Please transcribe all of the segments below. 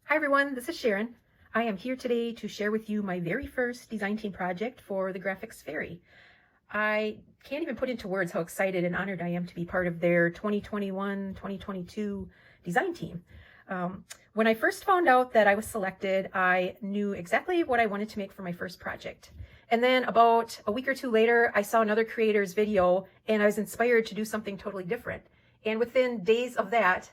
Hi everyone, this is Sharon. I am here today to share with you my very first design team project for the Graphics Fairy. I can't even put into words how excited and honored I am to be part of their 2021-2022 design team. When I first found out that I was selected, I knew exactly what I wanted to make for my first project. And then about a week or two later, I saw another creator's video and I was inspired to do something totally different. And within days of that,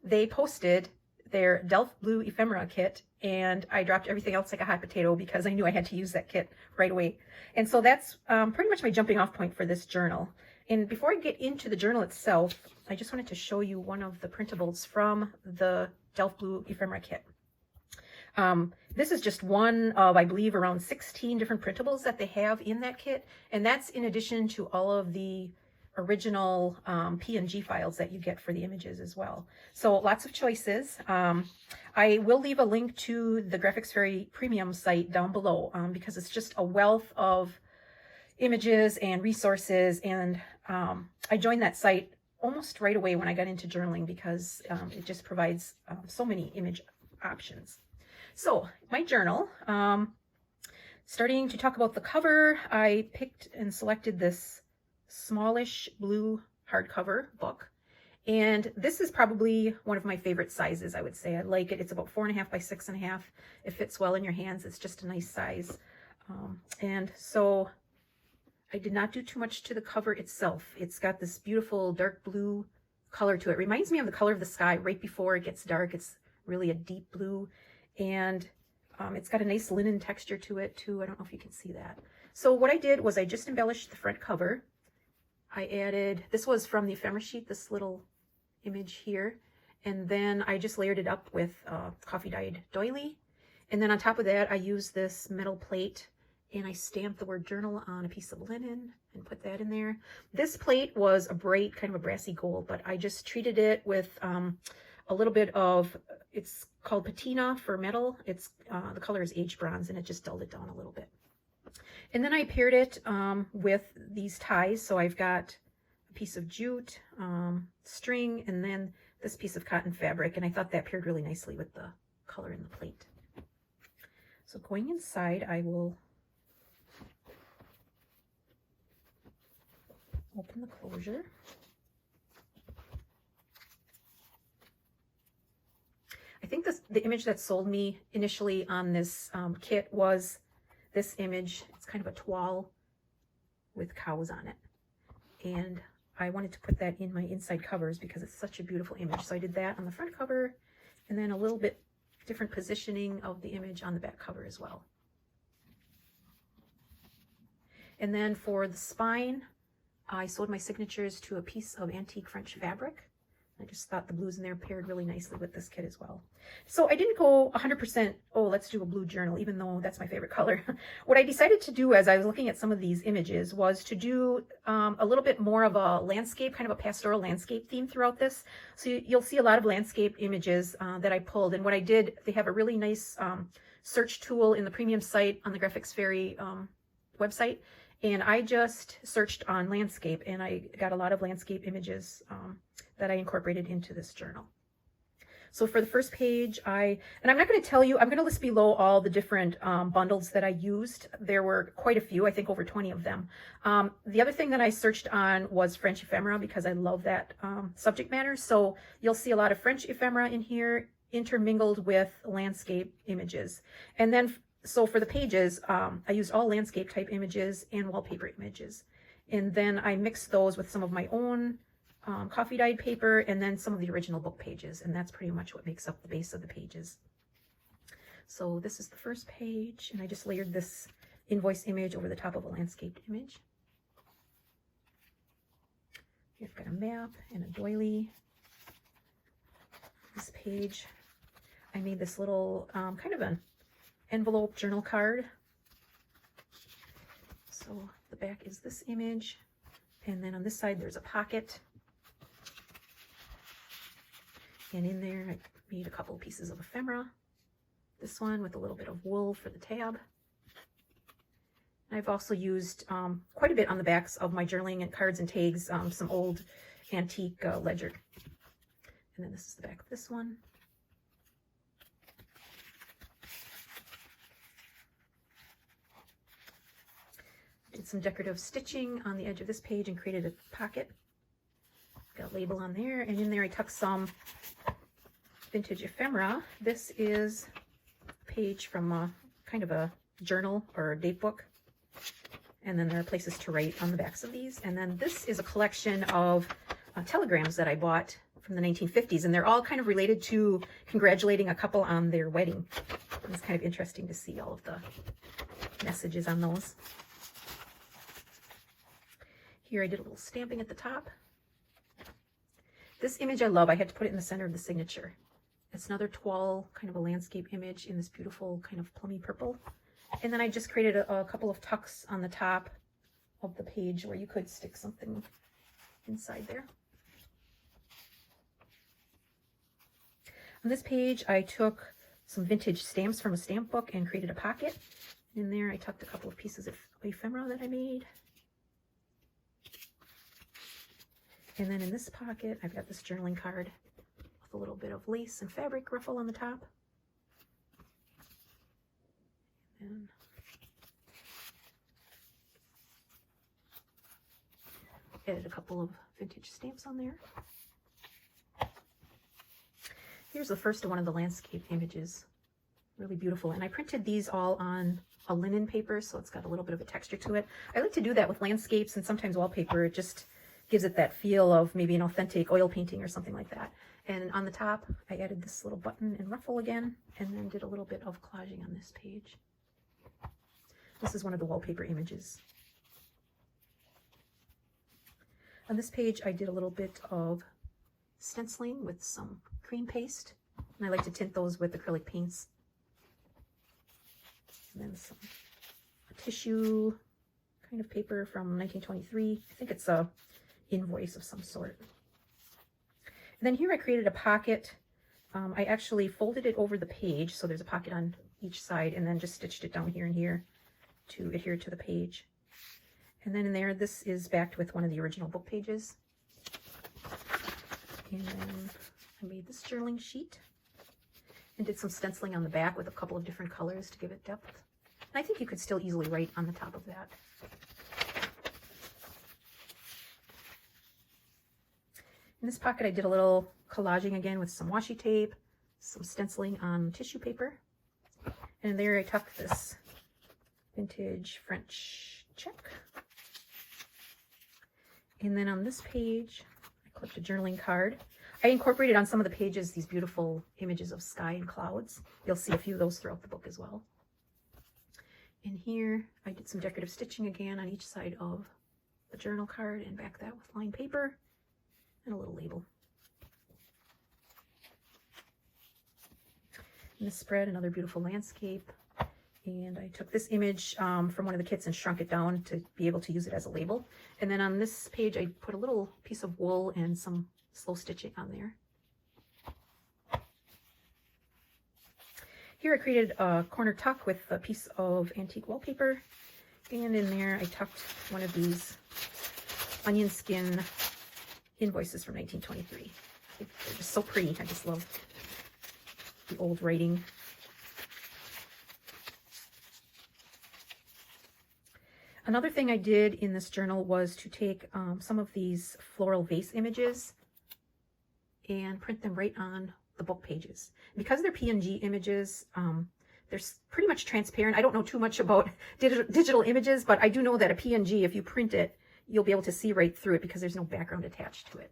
they posted their Delft blue ephemera kit, and I dropped everything else like a hot potato because I knew I had to use that kit right away. And so that's pretty much my jumping off point for this journal. And before I get into the journal itself, I just wanted to show you one of the printables from the Delft blue ephemera kit. This is just one of, I believe, around 16 different printables that they have in that kit, and that's in addition to all of the original PNG files that you get for the images as well. So lots of choices. I will leave a link to the Graphics Fairy premium site down below because it's just a wealth of images and resources, and I joined that site almost right away when I got into journaling because it just provides so many image options. So my journal, starting to talk about the cover, I picked and selected this smallish blue hardcover book, and this is probably one of my favorite sizes. I would say I like it. It's about 4.5 by 6.5. It fits well in your hands. It's just a nice size, and so I did not do too much to the cover itself. It's got this beautiful dark blue color to it. Reminds me of the color of the sky right before it gets dark. It's really a deep blue, and it's got a nice linen texture to it too. I don't know if you can see that. So what I did was I just embellished the front cover. I added, this was from the ephemera sheet, this little image here, and then I just layered it up with coffee dyed doily, and then on top of that I used this metal plate and I stamped the word journal on a piece of linen and put that in there. This plate was a bright kind of a brassy gold, but I just treated it with a little bit of, it's called patina for metal. It's the color is aged bronze, and it just dulled it down a little bit. And then I paired it with these ties. So I've got a piece of jute, string, and then this piece of cotton fabric. And I thought that paired really nicely with the color in the plate. So going inside, I will open the closure. I think the image that sold me initially on this kit was this image. It's kind of a toile with cows on it, and I wanted to put that in my inside covers because it's such a beautiful image. So I did that on the front cover, and then a little bit different positioning of the image on the back cover as well. And then for the spine, I sewed my signatures to a piece of antique French fabric. I just thought the blues in there paired really nicely with this kit as well. So I didn't go 100%, oh, let's do a blue journal, even though that's my favorite color. What I decided to do as I was looking at some of these images was to do a little bit more of a landscape, kind of a pastoral landscape theme throughout this. So you'll see a lot of landscape images that I pulled. And what I did, they have a really nice search tool in the premium site on the Graphics Fairy website. And I just searched on landscape, and I got a lot of landscape images that I incorporated into this journal. So for the first page, and I'm not going to tell you, I'm going to list below all the different bundles that I used. There were quite a few, I think over 20 of them. The other thing that I searched on was French ephemera because I love that subject matter. So you'll see a lot of French ephemera in here intermingled with landscape images. And then, so for the pages, I used all landscape type images and wallpaper images. And then I mixed those with some of my own coffee dyed paper and then some of the original book pages, and that's pretty much what makes up the base of the pages. So this is the first page, and I just layered this invoice image over the top of a landscaped image. Here I've got a map and a doily. This page, I made this little kind of an envelope journal card. So the back is this image, and then on this side there's a pocket. And in there, I made a couple of pieces of ephemera. This one with a little bit of wool for the tab. I've also used quite a bit on the backs of my journaling and cards and tags, some old antique ledger. And then this is the back of this one. Did some decorative stitching on the edge of this page and created a pocket. Got a label on there, and in there I tucked some vintage ephemera. This is a page from kind of a journal or a date book. And then there are places to write on the backs of these. And then this is a collection of telegrams that I bought from the 1950s, and they're all kind of related to congratulating a couple on their wedding. It's kind of interesting to see all of the messages on those. Here I did a little stamping at the top. This image I love. I had to put it in the center of the signature. It's another toile, kind of a landscape image in this beautiful kind of plummy purple. And then I just created a couple of tucks on the top of the page where you could stick something inside there. On this page, I took some vintage stamps from a stamp book and created a pocket. In there, I tucked a couple of pieces of ephemera that I made. And then in this pocket, I've got this journaling card with a little bit of lace and fabric ruffle on the top. And added a couple of vintage stamps on there. Here's the first one of the landscape images. Really beautiful. And I printed these all on a linen paper, so it's got a little bit of a texture to it. I like to do that with landscapes and sometimes wallpaper. It just gives it that feel of maybe an authentic oil painting or something like that. And on the top, I added this little button and ruffle again, and then did a little bit of collaging on this page. This is one of the wallpaper images. On this page, I did a little bit of stenciling with some cream paste, and I like to tint those with acrylic paints. And then a tissue kind of paper from 1923. I think it's a invoice of some sort. And then here I created a pocket. I actually folded it over the page, so there's a pocket on each side, and then just stitched it down here and here to adhere to the page. And then in there, this is backed with one of the original book pages. And then I made this journaling sheet and did some stenciling on the back with a couple of different colors to give it depth. And I think you could still easily write on the top of that. In this pocket, I did a little collaging again with some washi tape, some stenciling on tissue paper. And there I tucked this vintage French check. And then on this page, I clipped a journaling card. I incorporated on some of the pages these beautiful images of sky and clouds. You'll see a few of those throughout the book as well. And here I did some decorative stitching again on each side of the journal card and back that with lined paper and a little label. In this spread, another beautiful landscape. And I took this image from one of the kits and shrunk it down to be able to use it as a label. And then on this page, I put a little piece of wool and some slow stitching on there. Here I created a corner tuck with a piece of antique wallpaper. And in there, I tucked one of these onion skin invoices from 1923. They're just so pretty. I just love the old writing. Another thing I did in this journal was to take some of these floral vase images and print them right on the book pages. Because they're PNG images, they're pretty much transparent. I don't know too much about digital images, but I do know that a PNG, if you print it, you'll be able to see right through it because there's no background attached to it.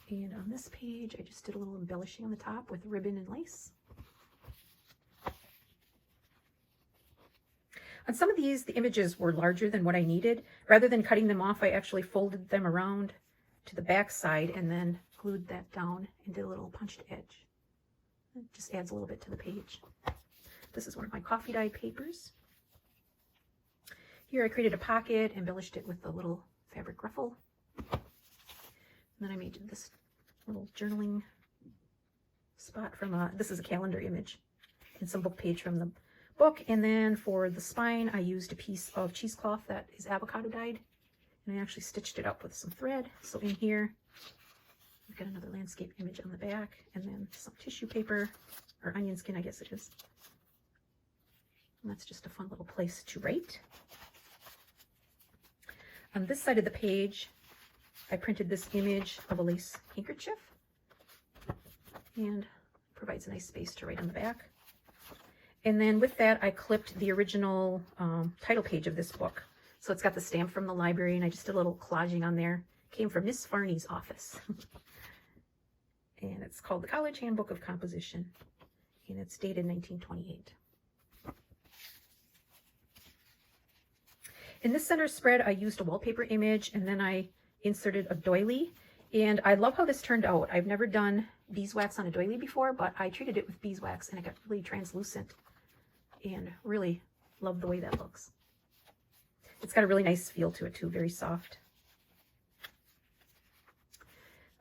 And on this page, I just did a little embellishing on the top with ribbon and lace. On some of these, the images were larger than what I needed. Rather than cutting them off, I actually folded them around to the back side and then glued that down and did a little punched edge. It just adds a little bit to the page. This is one of my coffee dye papers. Here I created a pocket, embellished it with a little fabric ruffle. And then I made this little journaling spot from this is a calendar image and some book page from the book. And then for the spine, I used a piece of cheesecloth that is avocado dyed, and I actually stitched it up with some thread. So in here, I've got another landscape image on the back, and then some tissue paper, or onion skin, I guess it is. And that's just a fun little place to write. On this side of the page, I printed this image of a lace handkerchief, and provides a nice space to write on the back. And then with that, I clipped the original title page of this book. So it's got the stamp from the library, and I just did a little collaging on there. Came from Miss Farney's office. And it's called The College Handbook of Composition, and it's dated 1928. In this center spread, I used a wallpaper image, and then I inserted a doily. And I love how this turned out. I've never done beeswax on a doily before, but I treated it with beeswax, and it got really translucent. And really love the way that looks. It's got a really nice feel to it too, very soft.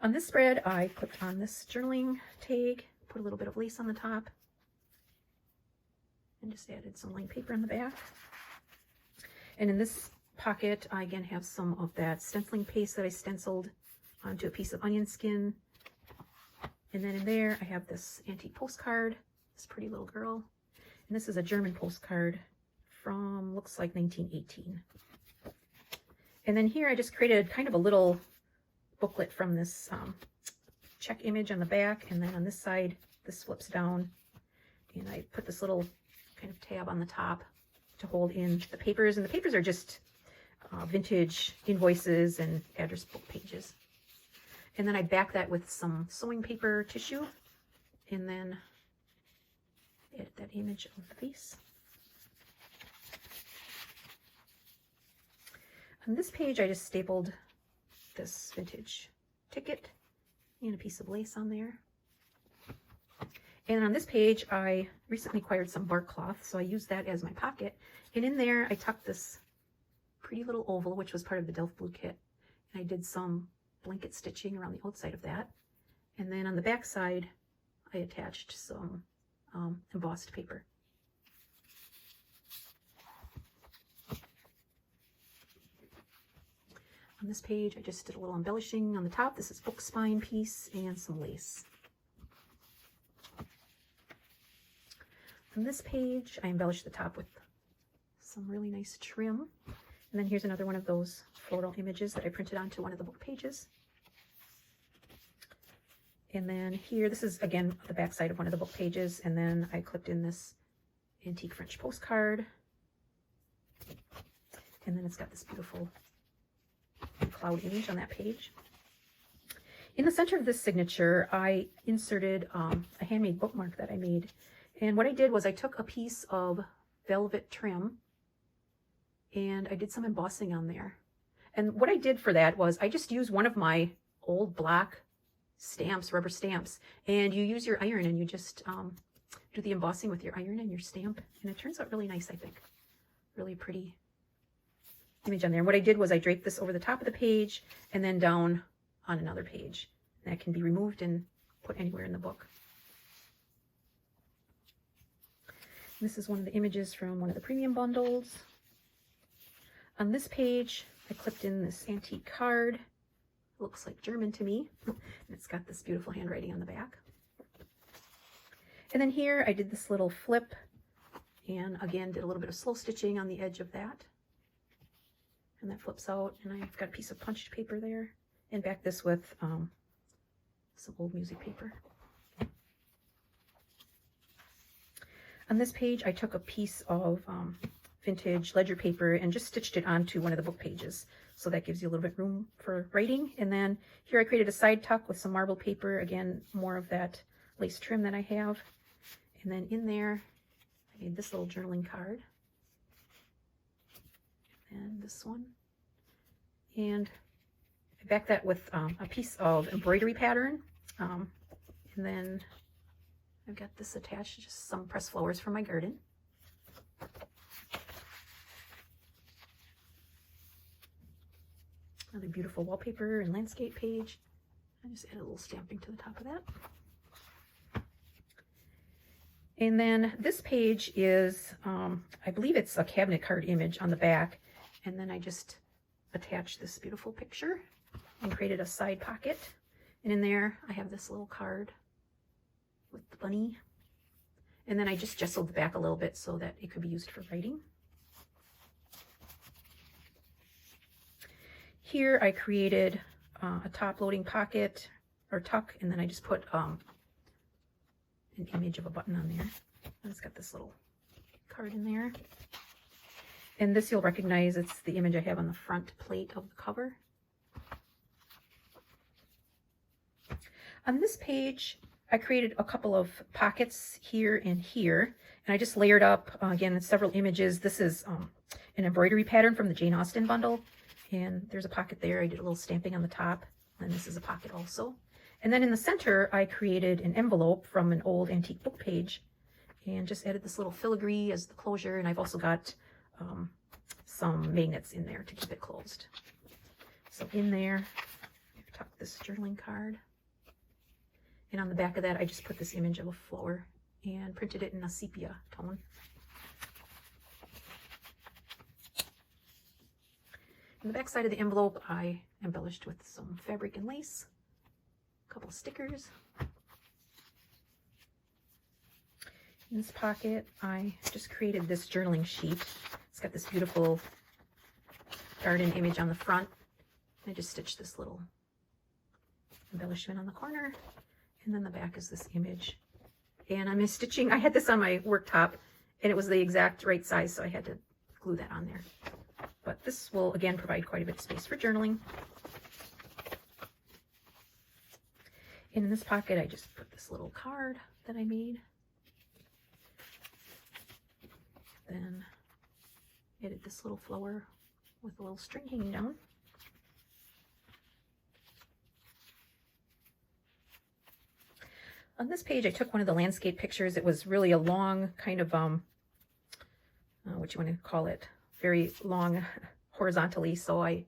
On this spread, I clipped on this journaling tag, put a little bit of lace on the top, and just added some lined paper in the back. And in this pocket, I again have some of that stenciling paste that I stenciled onto a piece of onion skin. And then in there, I have this antique postcard, this pretty little girl. And this is a German postcard from, looks like 1918. And then here I just created kind of a little booklet from this check image on the back, and then on this side this flips down, and I put this little kind of tab on the top to hold in the papers, and the papers are just vintage invoices and address book pages. And then I back that with some sewing paper tissue, and then edit that image of the face. On this page I just stapled this vintage ticket and a piece of lace on there. And on this page, I recently acquired some bark cloth, so I used that as my pocket. And in there, I tucked this pretty little oval, which was part of the Delft Blue kit. And I did some blanket stitching around the outside of that. And then on the back side, I attached some embossed paper. On this page, I just did a little embellishing on the top. This is book spine piece and some lace. On this page, I embellished the top with some really nice trim. And then here's another one of those floral images that I printed onto one of the book pages. And then here, this is again the back side of one of the book pages. And then I clipped in this antique French postcard. And then it's got this beautiful cloud image on that page. In the center of this signature, I inserted a handmade bookmark that I made. And what I did was I took a piece of velvet trim and I did some embossing on there. And what I did for that was I just used one of my old black stamps, rubber stamps, and you use your iron and you just do the embossing with your iron and your stamp. And it turns out really nice, I think. Really pretty image on there. And what I did was I draped this over the top of the page and then down on another page. And that can be removed and put anywhere in the book. This is one of the images from one of the premium bundles. On this page, I clipped in this antique card. It looks like German to me. And it's got this beautiful handwriting on the back. And then here I did this little flip and again did a little bit of slow stitching on the edge of that. And that flips out, and I've got a piece of punched paper there, and back this with some old music paper. On this page, I took a piece of vintage ledger paper and just stitched it onto one of the book pages. So that gives you a little bit room for writing. And then here I created a side tuck with some marble paper. Again, more of that lace trim that I have. And then in there, I made this little journaling card. And this one. And I backed that with a piece of embroidery pattern. And then I've got this attached, just some pressed flowers from my garden. Another beautiful wallpaper and landscape page. I just added a little stamping to the top of that. And then this page is, I believe it's a cabinet card image on the back. And then I just attached this beautiful picture and created a side pocket. And in there, I have this little card with the bunny. And then I just gessoed the back a little bit so that it could be used for writing. Here I created a top-loading pocket or tuck, and then I just put an image of a button on there. And it's got this little card in there. And this you'll recognize, it's the image I have on the front plate of the cover. On this page, I created a couple of pockets here and here, and I just layered up, again, several images. This is an embroidery pattern from the Jane Austen bundle, and there's a pocket there. I did a little stamping on the top, and this is a pocket also. And then in the center, I created an envelope from an old antique book page, and just added this little filigree as the closure, and I've also got some magnets in there to keep it closed. So in there, I've tucked this journaling card. And on the back of that, I just put this image of a flower and printed it in a sepia tone. In the back side of the envelope, I embellished with some fabric and lace, a couple of stickers. In this pocket, I just created this journaling sheet. It's got this beautiful garden image on the front. I just stitched this little embellishment on the corner. And then the back is this image. And I'm stitching, I had this on my worktop, and it was the exact right size, so I had to glue that on there. But this will, again, provide quite a bit of space for journaling. And in this pocket, I just put this little card that I made. Then added this little flower with a little string hanging down. On this page, I took one of the landscape pictures. It was really a long kind of, what you want to call it, very long horizontally. So I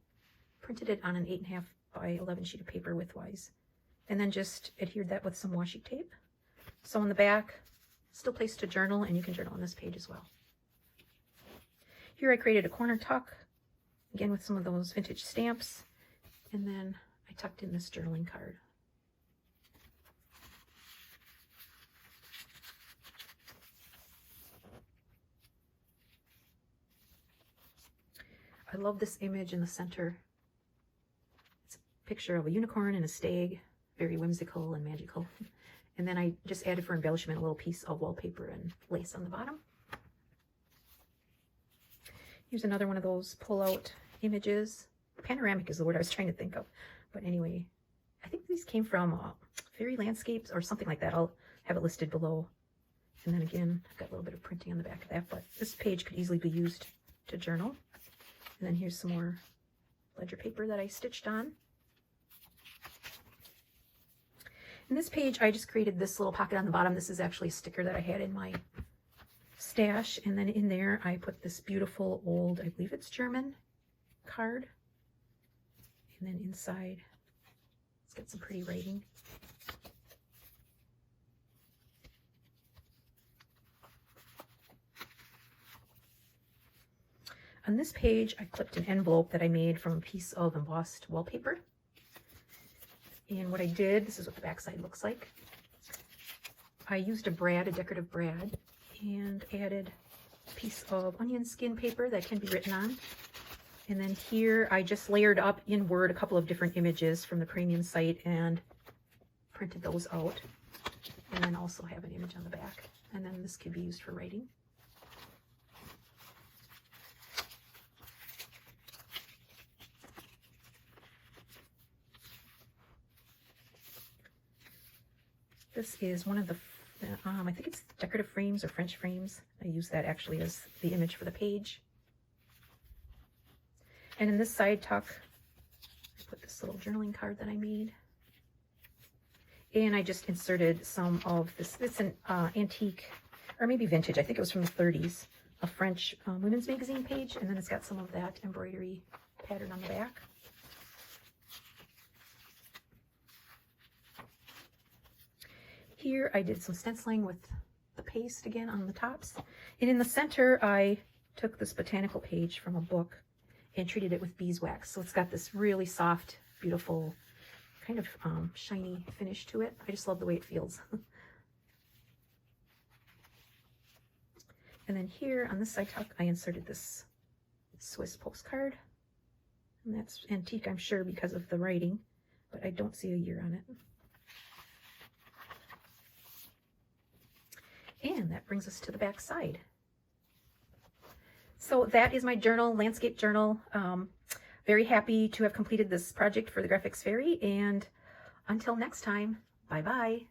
printed it on an 8.5 by 11 sheet of paper widthwise, and then just adhered that with some washi tape. So on the back, still place to journal, and you can journal on this page as well. Here I created a corner tuck, again with some of those vintage stamps, and then I tucked in this journaling card. I love this image in the center. It's a picture of a unicorn and a stag, very whimsical and magical. And then I just added for embellishment a little piece of wallpaper and lace on the bottom. Here's another one of those pull-out images. Panoramic is the word I was trying to think of. But anyway, I think these came from Fairy Landscapes or something like that. I'll have it listed below. And then again, I've got a little bit of printing on the back of that, but this page could easily be used to journal. And then here's some more ledger paper that I stitched on. In this page, I just created this little pocket on the bottom. This is actually a sticker that I had in my stash. And then in there, I put this beautiful old, I believe it's German card. And then inside, it's got some pretty writing. On this page, I clipped an envelope that I made from a piece of embossed wallpaper. And what I did, this is what the backside looks like. I used a brad, a decorative brad, and added a piece of onion skin paper that can be written on. And then here, I just layered up in Word a couple of different images from the premium site and printed those out. And then also have an image on the back. And then this could be used for writing. This is one of the, I think it's decorative frames or French frames. I use that actually as the image for the page. And in this side tuck, I put this little journaling card that I made. And I just inserted some of this, it's an antique, or maybe vintage, I think it was from the 30s, a French women's magazine page. And then it's got some of that embroidery pattern on the back. Here I did some stenciling with the paste again on the tops. And in the center, I took this botanical page from a book and treated it with beeswax. So it's got this really soft, beautiful kind of shiny finish to it. I just love the way it feels. And then here on this side tuck, I inserted this Swiss postcard. And that's antique, I'm sure, because of the writing, but I don't see a year on it. And that brings us to the back side. So that is my journal, landscape journal. Very happy to have completed this project for the Graphics Fairy, and until next time, bye-bye.